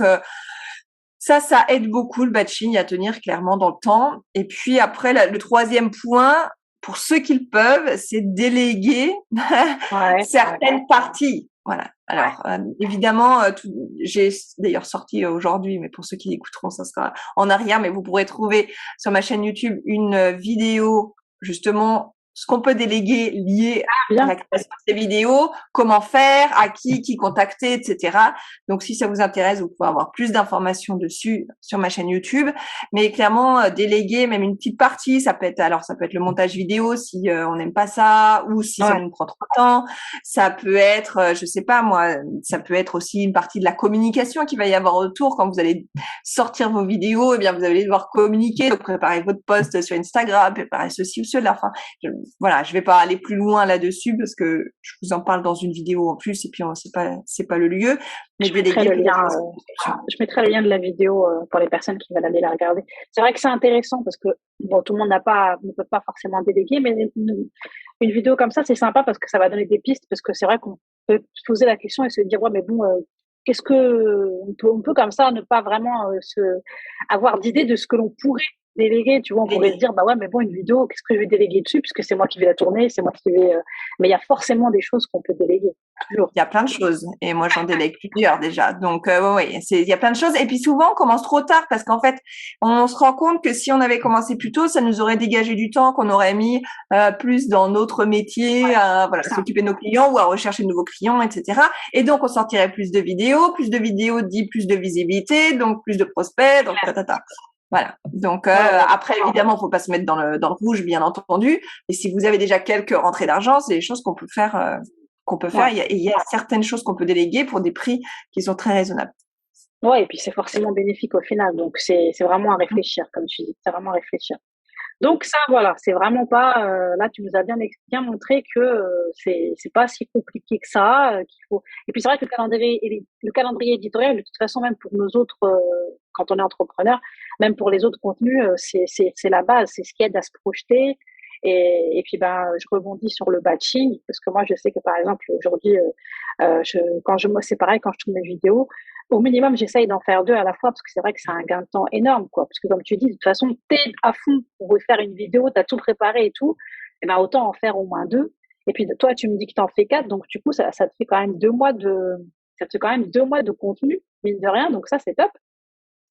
ça aide beaucoup le batching à tenir clairement dans le temps. Et puis après, le troisième point, pour ceux qui le peuvent, c'est déléguer certaines parties. Voilà. Alors, évidemment, j'ai d'ailleurs sorti aujourd'hui, mais pour ceux qui l'écouteront, ça sera en arrière, mais vous pourrez trouver sur ma chaîne YouTube une vidéo, justement, ce qu'on peut déléguer lié à la création de ces vidéos, comment faire, à qui contacter, etc. Donc, si ça vous intéresse, vous pouvez avoir plus d'informations dessus sur ma chaîne YouTube. Mais clairement, déléguer même une petite partie, ça peut être le montage vidéo si on n'aime pas ça, ou si ça nous prend trop de temps. Ça peut être, je sais pas moi, ça peut être aussi une partie de la communication qu'il va y avoir autour quand vous allez sortir vos vidéos. Eh bien, vous allez devoir communiquer, donc préparer votre post sur Instagram, préparer ceci ou cela. Enfin, je vais pas aller plus loin là-dessus parce que je vous en parle dans une vidéo en plus et puis c'est pas le lieu. Mais je mettrai le lien de la vidéo pour les personnes qui veulent aller la regarder. C'est vrai que c'est intéressant parce que tout le monde ne peut pas forcément déléguer, mais une vidéo comme ça, c'est sympa parce que ça va donner des pistes parce que c'est vrai qu'on peut se poser la question et se dire mais bon, qu'est-ce que on peut comme ça ne pas vraiment avoir d'idée de ce que l'on pourrait déléguer, tu vois, on pourrait se dire mais bon, une vidéo, qu'est-ce que je vais déléguer dessus puisque c'est moi qui vais la tourner, c'est moi qui vais mais il y a forcément des choses qu'on peut déléguer. Toujours. Il y a plein de choses et moi j'en délègue plusieurs déjà. Donc il y a plein de choses et puis souvent on commence trop tard parce qu'en fait on se rend compte que si on avait commencé plus tôt, ça nous aurait dégagé du temps qu'on aurait mis plus dans notre métier, à s'occuper de nos clients ou à rechercher de nouveaux clients, etc. Et donc on sortirait plus de vidéos dit plus de visibilité, donc plus de prospects, donc Voilà. Donc après, évidemment, faut pas se mettre dans le rouge, bien entendu. Et si vous avez déjà quelques rentrées d'argent, c'est des choses qu'on peut faire. Il y a certaines choses qu'on peut déléguer pour des prix qui sont très raisonnables. Ouais, et puis c'est forcément bénéfique au final. Donc c'est vraiment à réfléchir, comme tu dis. C'est vraiment à réfléchir. Donc ça, voilà, c'est vraiment pas. Là, tu nous as bien montré que c'est pas si compliqué que ça. Qu'il faut. Et puis c'est vrai que le calendrier éditorial, de toute façon, même pour nos autres, quand on est entrepreneur, même pour les autres contenus, c'est la base, c'est ce qui aide à se projeter. Et puis je rebondis sur le batching parce que moi je sais que par exemple aujourd'hui c'est pareil quand je tourne mes vidéos au minimum j'essaye d'en faire 2 à la fois parce que c'est vrai que c'est un gain de temps énorme quoi parce que comme tu dis de toute façon t'es à fond pour faire une vidéo, t'as tout préparé et tout et autant en faire au moins 2 et puis toi tu me dis que t'en fais 4 donc du coup ça te fait quand même 2 mois de contenu mine de rien donc ça c'est top.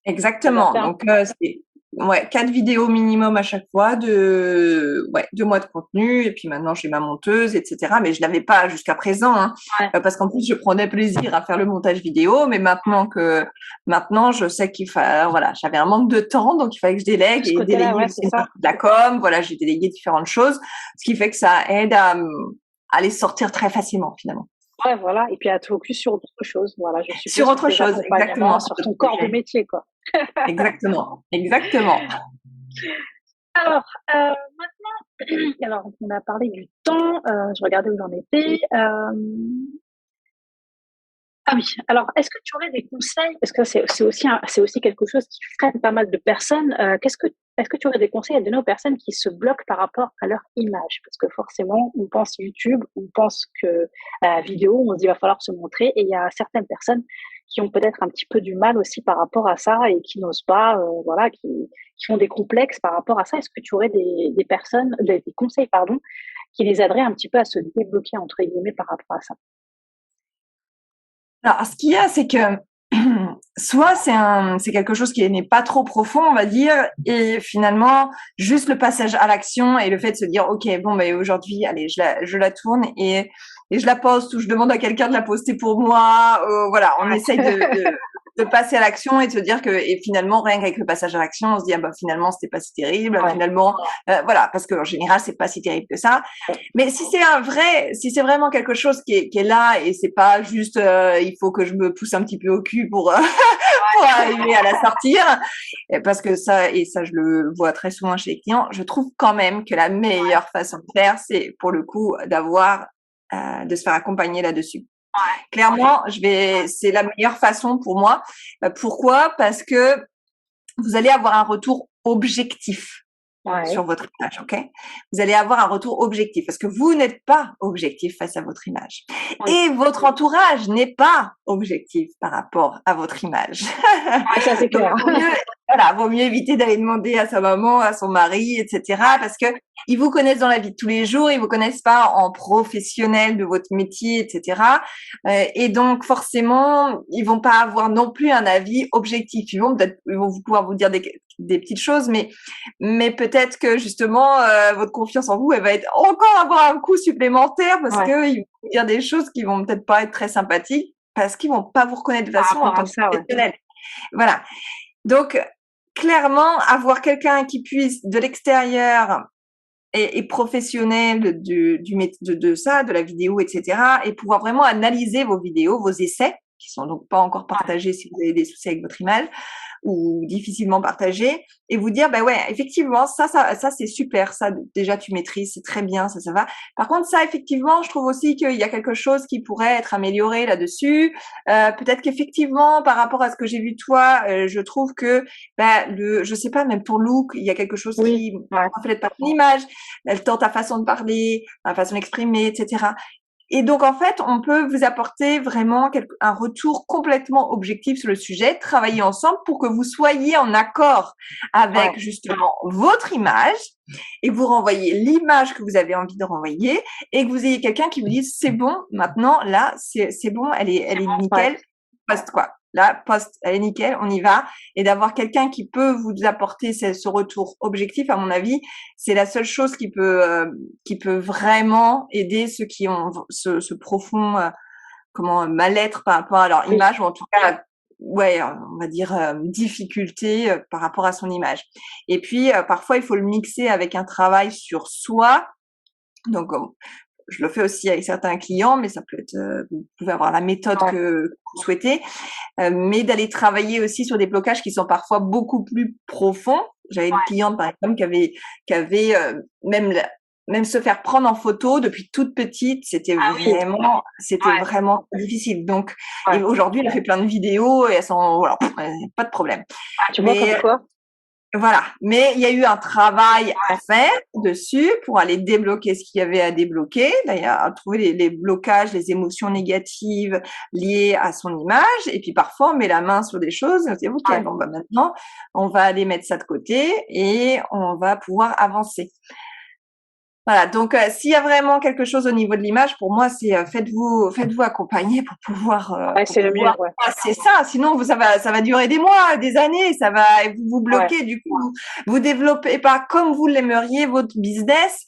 Exactement. Donc, c'est 4 vidéos minimum à chaque fois, 2 mois de contenu. Et puis maintenant, j'ai ma monteuse, etc. Mais je l'avais pas jusqu'à présent, hein, parce qu'en plus, je prenais plaisir à faire le montage vidéo. Mais maintenant, je sais j'avais un manque de temps, donc il fallait que je délègue et déléguer aussi de la com. Voilà, j'ai délégué différentes choses, ce qui fait que ça aide à les sortir très facilement finalement. Ouais, voilà, et puis à te focus sur autre chose. Voilà, je suis sur autre chose, exactement, sur ton corps de métier, quoi. Exactement. Alors, maintenant, alors on a parlé du temps. Je regardais où j'en étais. Ah oui. Alors, est-ce que tu aurais des conseils? Parce que c'est aussi quelque chose qui freine pas mal de personnes. Est-ce que tu aurais des conseils à donner aux personnes qui se bloquent par rapport à leur image? Parce que forcément, on pense YouTube, on pense que vidéo, on se dit il va falloir se montrer. Et il y a certaines personnes qui ont peut-être un petit peu du mal aussi par rapport à ça et qui n'osent pas, qui ont des complexes par rapport à ça. Est-ce que tu aurais des conseils, pardon, qui les aideraient un petit peu à se débloquer entre guillemets par rapport à ça? Alors, ce qu'il y a, c'est que soit c'est quelque chose qui n'est pas trop profond, on va dire, et finalement, juste le passage à l'action et le fait de se dire, OK, bon, ben, aujourd'hui, allez, je la tourne et je la poste ou je demande à quelqu'un de la poster pour moi. Voilà, on essaye de passer à l'action et de se dire que, et finalement, rien qu'avec le passage à l'action, on se dit, ah ben, finalement, c'était pas si terrible, finalement, voilà, parce qu'en général, c'est pas si terrible que ça. Mais si c'est vraiment quelque chose qui est là et c'est pas juste, il faut que je me pousse un petit peu au cul pour arriver à la sortir, parce que ça, et ça, je le vois très souvent chez les clients, je trouve quand même que la meilleure façon de faire, c'est pour le coup de se faire accompagner là-dessus. Clairement, c'est la meilleure façon pour moi. Pourquoi? Parce que vous allez avoir un retour objectif sur votre image, ok? Vous allez avoir un retour objectif parce que vous n'êtes pas objectif face à votre image. Et votre entourage n'est pas objectif par rapport à votre image. Ça, c'est clair. Vaut mieux éviter d'aller demander à sa maman, à son mari, etc. parce que ils vous connaissent dans la vie de tous les jours, ils vous connaissent pas en professionnel de votre métier, etc. Et donc, forcément, ils vont pas avoir non plus un avis objectif. Ils vont pouvoir vous dire des petites choses, mais peut-être que justement votre confiance en vous, elle va être encore avoir un coup supplémentaire parce que ils vont vous dire des choses qui vont peut-être pas être très sympathiques parce qu'ils vont pas vous reconnaître de façon en tant que professionnel. Voilà. Donc clairement, avoir quelqu'un qui puisse de l'extérieur et professionnel de ça, de la vidéo, etc., et pouvoir vraiment analyser vos vidéos, vos essais, qui sont donc pas encore partagés si vous avez des soucis avec votre image, ou difficilement partagés, et vous dire, ouais, effectivement, ça c'est super, ça, déjà, tu maîtrises, c'est très bien, ça va. Par contre, ça, effectivement, je trouve aussi qu'il y a quelque chose qui pourrait être amélioré là-dessus. Peut-être qu'effectivement, par rapport à ce que j'ai vu de toi, je trouve que, je sais pas, même ton look, il y a quelque chose qui reflète pas ton image, ta façon de parler, ta façon d'exprimer, etc. Et donc, en fait, on peut vous apporter vraiment un retour complètement objectif sur le sujet, travailler ensemble pour que vous soyez en accord avec justement votre image et que vous renvoyez l'image que vous avez envie de renvoyer et que vous ayez quelqu'un qui vous dise c'est bon, maintenant, là, c'est bon, elle est nickel, poste quoi. Là, elle est nickel, on y va. Et d'avoir quelqu'un qui peut vous apporter ce retour objectif, à mon avis, c'est la seule chose qui peut vraiment aider ceux qui ont ce profond, mal-être par rapport à leur image, ou en tout cas, on va dire difficulté par rapport à son image. Et puis, parfois, il faut le mixer avec un travail sur soi. Donc, je le fais aussi avec certains clients, mais ça peut être, vous pouvez avoir la méthode que vous souhaitez, mais d'aller travailler aussi sur des blocages qui sont parfois beaucoup plus profonds. J'avais une cliente, par exemple, qui avait même se faire prendre en photo depuis toute petite, c'était vraiment difficile. Donc, et aujourd'hui, elle fait plein de vidéos et elles sont, pas de problème. Tu vois comme quoi? Voilà, mais il y a eu un travail à faire dessus pour aller débloquer ce qu'il y avait à débloquer, d'ailleurs, à trouver les blocages, les émotions négatives liées à son image, et puis parfois on met la main sur des choses, et on se dit ok, maintenant on va aller mettre ça de côté et on va pouvoir avancer. Voilà, donc s'il y a vraiment quelque chose au niveau de l'image, pour moi, c'est faites-vous accompagner pour pouvoir c'est le mieux. C'est ça, sinon ça va durer des mois, des années, ça va vous bloquer. Du coup, vous développez pas comme vous l'aimeriez votre business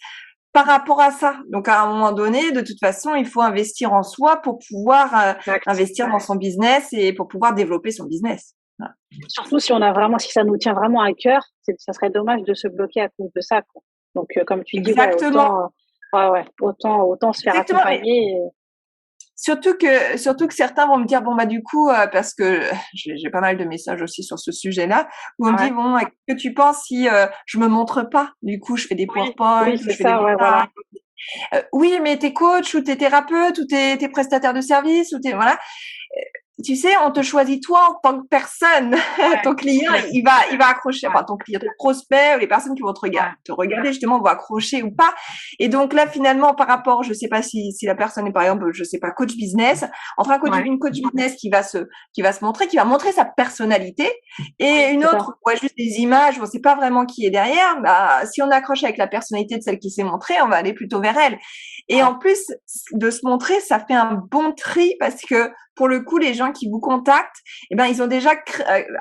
par rapport à ça. Donc à un moment donné, de toute façon, il faut investir en soi pour pouvoir investir dans son business et pour pouvoir développer son business. Voilà. Surtout si ça nous tient vraiment à cœur, ça serait dommage de se bloquer à cause de ça, quoi. Donc, comme tu dis, autant se faire accompagner. Surtout que certains vont me dire, du coup, parce que j'ai pas mal de messages aussi sur ce sujet-là, où on me dit, que tu penses si je me montre pas? Du coup, je fais des PowerPoint, oui, c'est ça, voilà. Oui, mais t'es coach ou t'es thérapeute ou t'es prestataire de service ou voilà. Tu sais, on te choisit toi en tant que personne. Ton client, il va accrocher. Enfin, ton client, ton prospect, ou les personnes qui vont te regarder justement vont accrocher ou pas. Et donc là, finalement, par rapport, je sais pas si la personne est par exemple, je sais pas, coach business, entre une coach business qui va se montrer, qui va montrer sa personnalité, et une autre, juste des images, on sait pas vraiment qui est derrière. Si on accroche avec la personnalité de celle qui s'est montrée, on va aller plutôt vers elle. Et en plus de se montrer, ça fait un bon tri parce que pour le coup, les gens qui vous contactent, eh ben, ils ont déjà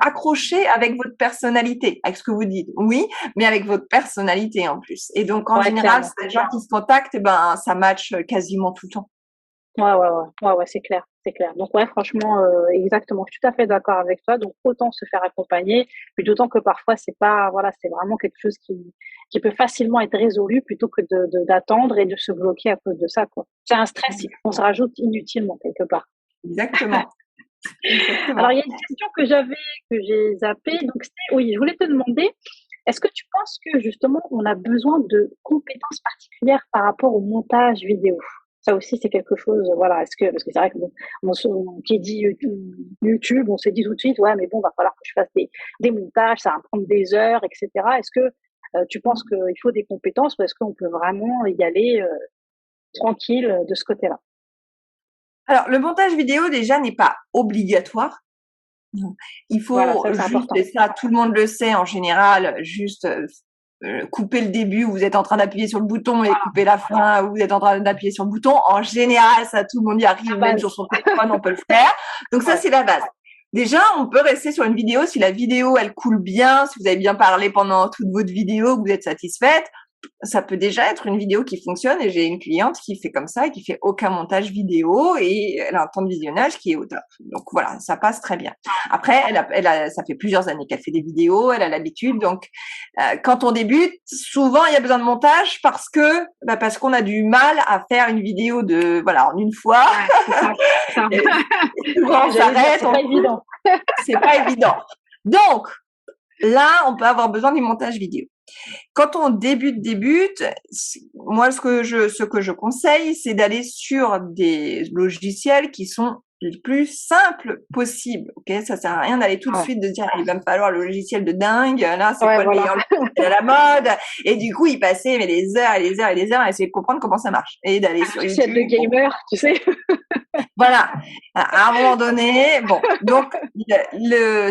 accroché avec votre personnalité, avec ce que vous dites. Oui, mais avec votre personnalité en plus. Et donc, en général, clairement. ces gens qui se contactent, eh ben, ça match quasiment tout le temps. Ouais, c'est clair, c'est clair. Donc ouais, franchement, exactement. Je suis tout à fait d'accord avec toi. Donc autant se faire accompagner, puis d'autant que parfois c'est pas, voilà, c'est vraiment quelque chose qui peut facilement être résolu plutôt que d'attendre et de se bloquer à cause de ça, quoi. C'est un stress qu'on se rajoute inutilement quelque part. Exactement. Alors il y a une question que j'ai zappée. Donc oui, je voulais te demander, est-ce que tu penses que justement on a besoin de compétences particulières par rapport au montage vidéo? Ça aussi, c'est quelque chose, voilà. Parce que c'est vrai que bon, qui dit YouTube, on se dit tout de suite, ouais, mais bon, va falloir que je fasse des montages, ça va me prendre des heures, etc. Est-ce que tu penses qu'il faut des compétences ou est-ce qu'on peut vraiment y aller tranquille de ce côté-là? Alors, le montage vidéo, déjà, n'est pas obligatoire. Il Voilà, faut ça c'est juste, important. et ça, tout le monde le sait en général, juste couper le début où vous êtes en train d'appuyer sur le bouton et couper la fin où vous êtes en train d'appuyer sur le bouton. En général, ça, tout le monde y arrive, même sur son téléphone, on peut le faire. Donc ça, c'est la base. Déjà, on peut rester sur une vidéo si la vidéo, elle coule bien, si vous avez bien parlé pendant toute votre vidéo, que vous êtes satisfaite. Ça peut déjà être une vidéo qui fonctionne et j'ai une cliente qui fait comme ça et qui fait aucun montage vidéo et elle a un temps de visionnage qui est au top. Donc voilà, ça passe très bien. Après, ça fait plusieurs années qu'elle fait des vidéos, elle a l'habitude. Donc, quand on débute, souvent il y a besoin de montage parce qu'on a du mal à faire une vidéo en une fois. Ça. Souvent, on s'arrête. C'est pas évident. C'est pas évident. Donc, là, on peut avoir besoin du montage vidéo. Quand on débute, moi, ce que je conseille, c'est d'aller sur des logiciels qui sont les plus simples possibles. Ok, ça sert à rien d'aller tout de suite de dire, il va me falloir le logiciel de dingue. Là, c'est quoi le meilleur logiciel à la mode? Et du coup, il passait mais des heures et des heures et des heures à essayer de comprendre comment ça marche et d'aller sur YouTube. Le gamer, tu sais. Voilà. À un moment donné, bon. Donc,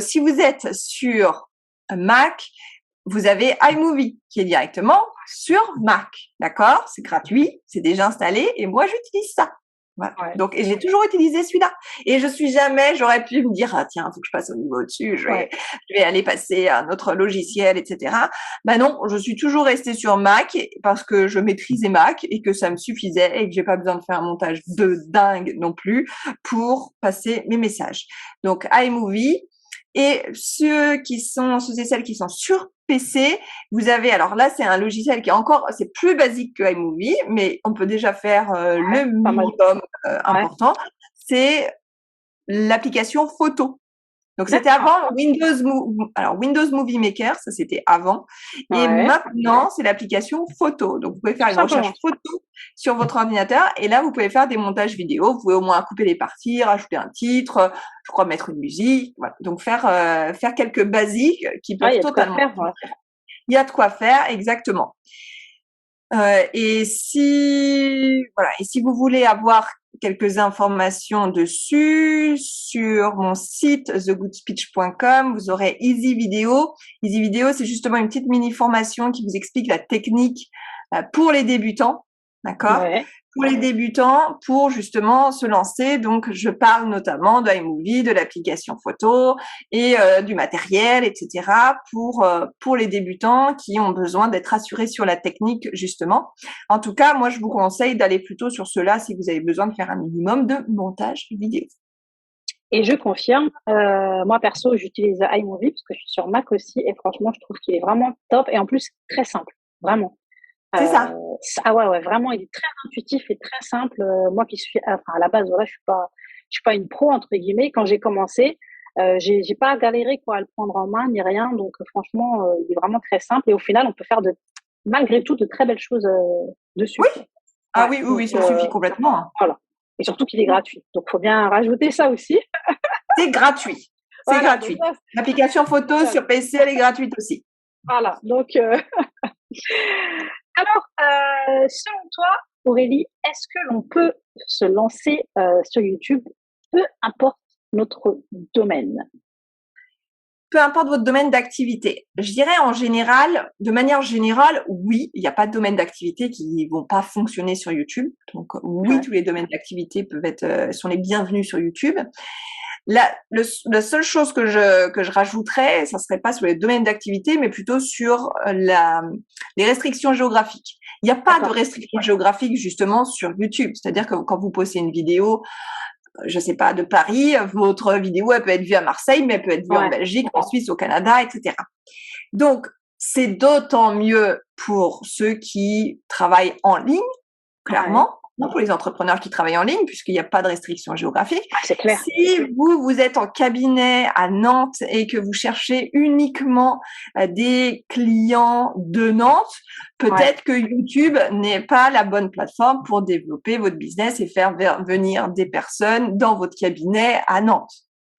si vous êtes sur Mac, vous avez iMovie qui est directement sur Mac. D'accord? C'est gratuit, c'est déjà installé et moi, j'utilise ça. Voilà. Ouais. Donc, et j'ai toujours utilisé celui-là. Et j'aurais pu me dire, ah, tiens, faut que je passe au niveau au-dessus, je vais aller passer à un autre logiciel, etc. Ben non, je suis toujours restée sur Mac parce que je maîtrisais Mac et que ça me suffisait et que j'ai pas besoin de faire un montage de dingue non plus pour passer mes messages. Donc, iMovie. Et ceux et celles qui sont sur PC, vous avez, alors là, c'est un logiciel qui est c'est plus basique que iMovie, mais on peut déjà faire le minimum important. C'est l'application photo. Donc, c'était avant Windows Movie Maker, ça c'était avant. Et maintenant, c'est l'application photo. Donc, vous pouvez faire une recherche photo sur votre ordinateur et là, vous pouvez faire des montages vidéo. Vous pouvez au moins couper les parties, rajouter un titre, je crois mettre une musique. Voilà. Donc, faire quelques basiques qui peuvent totalement. Il y a de quoi faire, exactement. Et si vous voulez avoir quelques informations dessus, sur mon site thegoodspeech.com, vous aurez Easy Video. Easy Video, c'est justement une petite mini formation qui vous explique la technique pour les débutants, d'accord? Pour les débutants, pour justement se lancer. Donc, je parle notamment de iMovie, de l'application photo et du matériel, etc. pour les débutants qui ont besoin d'être assurés sur la technique, justement. En tout cas, moi, je vous conseille d'aller plutôt sur cela si vous avez besoin de faire un minimum de montage vidéo. Et je confirme, moi perso, j'utilise iMovie parce que je suis sur Mac aussi et franchement, je trouve qu'il est vraiment top et en plus très simple, vraiment. C'est ça. Ah ouais, vraiment, il est très intuitif et très simple. Moi qui suis, à la base, voilà, je suis pas une pro entre guillemets. Quand j'ai commencé, j'ai pas galéré à le prendre en main ni rien. Donc franchement, il est vraiment très simple et au final, on peut faire malgré tout de très belles choses dessus. Oui. Ah oui, ça suffit complètement. Voilà. Et surtout qu'il est gratuit. Donc faut bien rajouter ça aussi. C'est gratuit. C'est gratuit. L'application photo sur PC, elle est gratuite aussi. Voilà. Donc alors, selon toi, Aurélie, est-ce que l'on peut se lancer sur YouTube, peu importe notre domaine? peu importe votre domaine d'activité. Je dirais en général, de manière générale, oui, il n'y a pas de domaine d'activité qui vont pas fonctionner sur YouTube. Donc oui, tous les domaines d'activité peuvent être sont les bienvenus sur YouTube. La seule chose que je rajouterais, ça serait pas sur les domaines d'activité, mais plutôt sur les restrictions géographiques. Il n'y a pas de restrictions géographiques justement sur YouTube. C'est-à-dire que quand vous postez une vidéo, je sais pas, de Paris, votre vidéo, elle peut être vue à Marseille, mais elle peut être vue en Belgique, en Suisse, au Canada, etc. Donc, c'est d'autant mieux pour ceux qui travaillent en ligne, clairement, pour les entrepreneurs qui travaillent en ligne, puisqu'il n'y a pas de restriction géographique. C'est clair. Si vous êtes en cabinet à Nantes et que vous cherchez uniquement des clients de Nantes, peut-être que YouTube n'est pas la bonne plateforme pour développer votre business et faire venir des personnes dans votre cabinet à Nantes.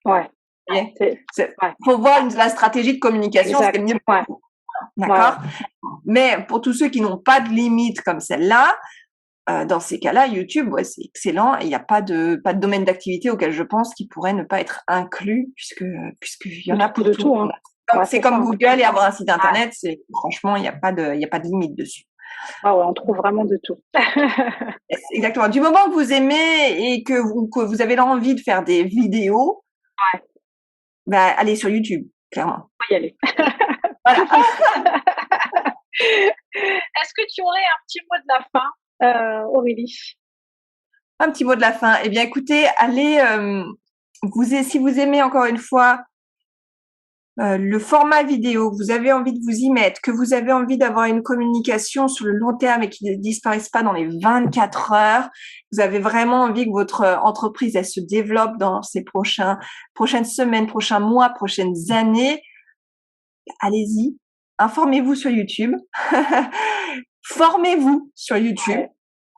Faut voir la stratégie de communication, ce qui est mieux pour vous. D'accord. Mais pour tous ceux qui n'ont pas de limite comme celle-là, dans ces cas-là, YouTube, c'est excellent. Et il n'y a pas de domaine d'activité auquel je pense qui pourrait ne pas être inclus, puisque il y en a pour tout. C'est comme Google et avoir un site internet. Franchement, il n'y a pas de limite dessus. On trouve vraiment de tout. Exactement. Du moment que vous aimez et que vous avez l'envie de faire des vidéos, allez sur YouTube, clairement. On va y aller. Voilà. Est-ce que tu aurais un petit mot de la fin, Aurélie? Un petit mot de la fin. Eh bien, écoutez, allez, si vous aimez encore une fois le format vidéo, que vous avez envie de vous y mettre, que vous avez envie d'avoir une communication sur le long terme et qui ne disparaisse pas dans les 24 heures, vous avez vraiment envie que votre entreprise, elle se développe dans ces prochaines semaines, prochains mois, prochaines années, allez-y, informez-vous sur YouTube, formez-vous sur YouTube.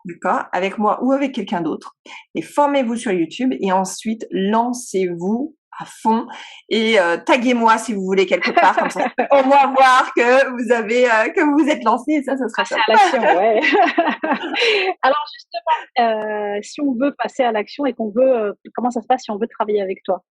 D'accord, avec moi ou avec quelqu'un d'autre, et formez-vous sur YouTube et ensuite lancez-vous à fond et taguez-moi si vous voulez quelque part, comme ça au moins voir que vous vous êtes lancé, et ça sera passer à l'action. Alors justement, si on veut passer à l'action et qu'on veut, comment ça se passe si on veut travailler avec toi?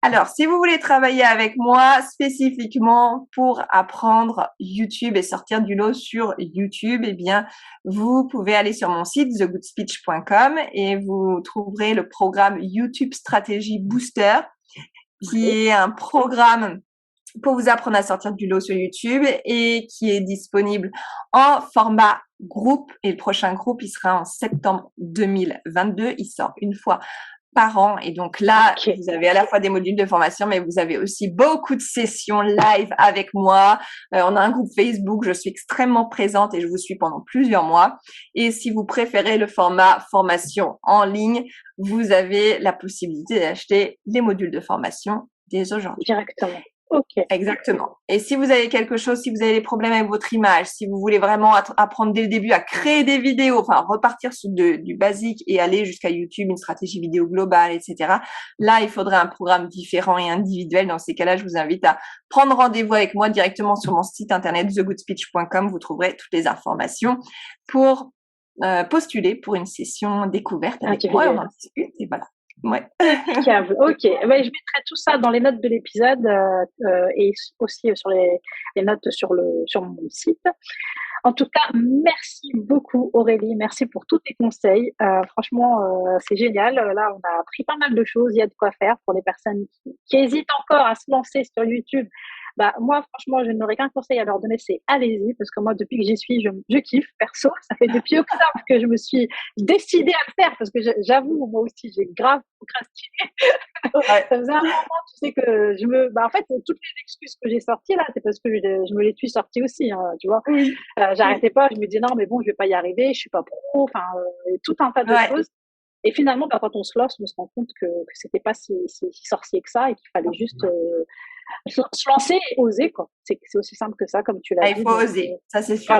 Alors, si vous voulez travailler avec moi spécifiquement pour apprendre YouTube et sortir du lot sur YouTube, eh bien, vous pouvez aller sur mon site thegoodspeech.com et vous trouverez le programme YouTube Stratégie Booster, qui est un programme pour vous apprendre à sortir du lot sur YouTube et qui est disponible en format groupe. Et le prochain groupe, il sera en septembre 2022. Il sort une fois par an. Et donc là, vous avez à la fois des modules de formation, mais vous avez aussi beaucoup de sessions live avec moi. On a un groupe Facebook, je suis extrêmement présente et je vous suis pendant plusieurs mois. Et si vous préférez le format formation en ligne, vous avez la possibilité d'acheter les modules de formation dès aujourd'hui. Directement. Exactement. Et si vous avez quelque chose, si vous avez des problèmes avec votre image, si vous voulez vraiment apprendre dès le début à créer des vidéos, enfin repartir du basique et aller jusqu'à YouTube, une stratégie vidéo globale, etc. Là, il faudrait un programme différent et individuel. Dans ces cas-là, je vous invite à prendre rendez-vous avec moi directement sur mon site internet thegoodspeech.com. Vous trouverez toutes les informations pour postuler pour une session découverte avec moi. On en discute et voilà. Ok, je mettrai tout ça dans les notes de l'épisode et aussi sur les notes sur mon site. En tout cas, merci beaucoup Aurélie, merci pour tous tes conseils. Franchement, c'est génial. Là, on a appris pas mal de choses. Il y a de quoi faire pour les personnes qui hésitent encore à se lancer sur YouTube. Moi, franchement, je n'aurais qu'un conseil à leur donner, c'est allez-y, parce que moi, depuis que j'y suis, je kiffe, perso. Ça fait depuis octobre que je me suis décidée à le faire, parce que j'avoue, moi aussi, j'ai grave procrastiné. Ça faisait un moment, tu sais, que en fait, toutes les excuses que j'ai sorties, là, c'est parce que je me les suis sorties aussi, hein, tu vois. J'arrêtais pas, je me disais, non, mais bon, je vais pas y arriver, je suis pas pro, enfin, tout un tas de choses. Et finalement, quand on se lance, on se rend compte que c'était pas si sorcier que ça et qu'il fallait juste se lancer et oser, quoi. C'est aussi simple que ça, comme tu l'as dit. Il faut oser, ça c'est sûr.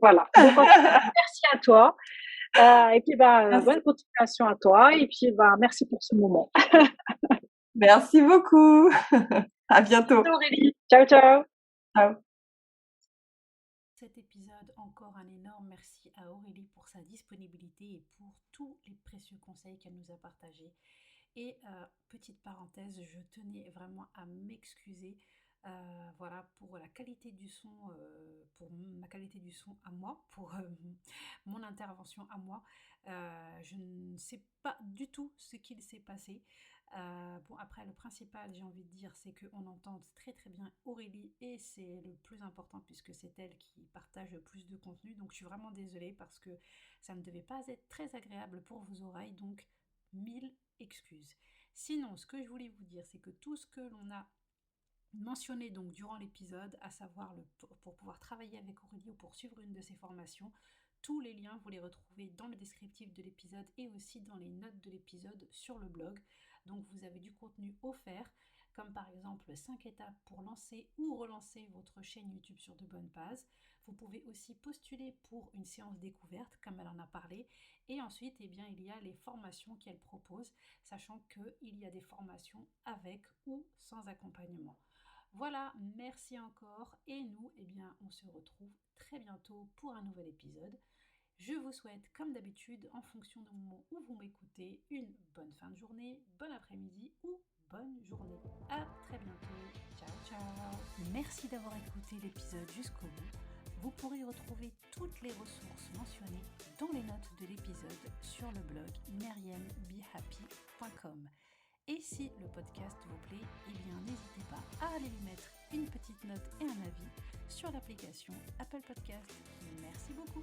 Voilà. Donc, merci à toi. Et puis, bonne continuation à toi. Et puis, merci pour ce moment. Merci beaucoup. À bientôt. Aurélie. Ciao, ciao. Ciao. Cet épisode, encore un énorme merci à Aurélie pour sa disponibilité et pour tous les précieux conseils qu'elle nous a partagés. Et petite parenthèse, je tenais vraiment à m'excuser voilà, pour la qualité du son, pour ma qualité du son à moi, pour mon intervention à moi. Je ne sais pas du tout ce qu'il s'est passé. Bon, après, le principal, j'ai envie de dire, c'est qu'on entende très très bien Aurélie et c'est le plus important puisque c'est elle qui partage le plus de contenu. Donc, je suis vraiment désolée parce que ça ne devait pas être très agréable pour vos oreilles. Donc, 1000 excuses. Sinon, ce que je voulais vous dire, c'est que tout ce que l'on a mentionné donc durant l'épisode, à savoir pour pouvoir travailler avec Aurélie ou pour suivre une de ses formations, tous les liens vous les retrouvez dans le descriptif de l'épisode et aussi dans les notes de l'épisode sur le blog. Donc vous avez du contenu offert, comme par exemple 5 étapes pour lancer ou relancer votre chaîne YouTube sur de bonnes bases. Vous pouvez aussi postuler pour une séance découverte, comme elle en a parlé. Et ensuite, eh bien, il y a les formations qu'elle propose, sachant qu'il y a des formations avec ou sans accompagnement. Voilà, merci encore et nous, eh bien, on se retrouve très bientôt pour un nouvel épisode. Je vous souhaite, comme d'habitude, en fonction du moment où vous m'écoutez, une bonne fin de journée, bon après-midi ou bonne journée. À très bientôt. Ciao, ciao. Merci d'avoir écouté l'épisode jusqu'au bout. Vous pourrez retrouver toutes les ressources mentionnées dans les notes de l'épisode sur le blog meriembehappy.com. Et si le podcast vous plaît, eh bien n'hésitez pas à aller lui mettre une petite note et un avis sur l'application Apple Podcast. Merci beaucoup.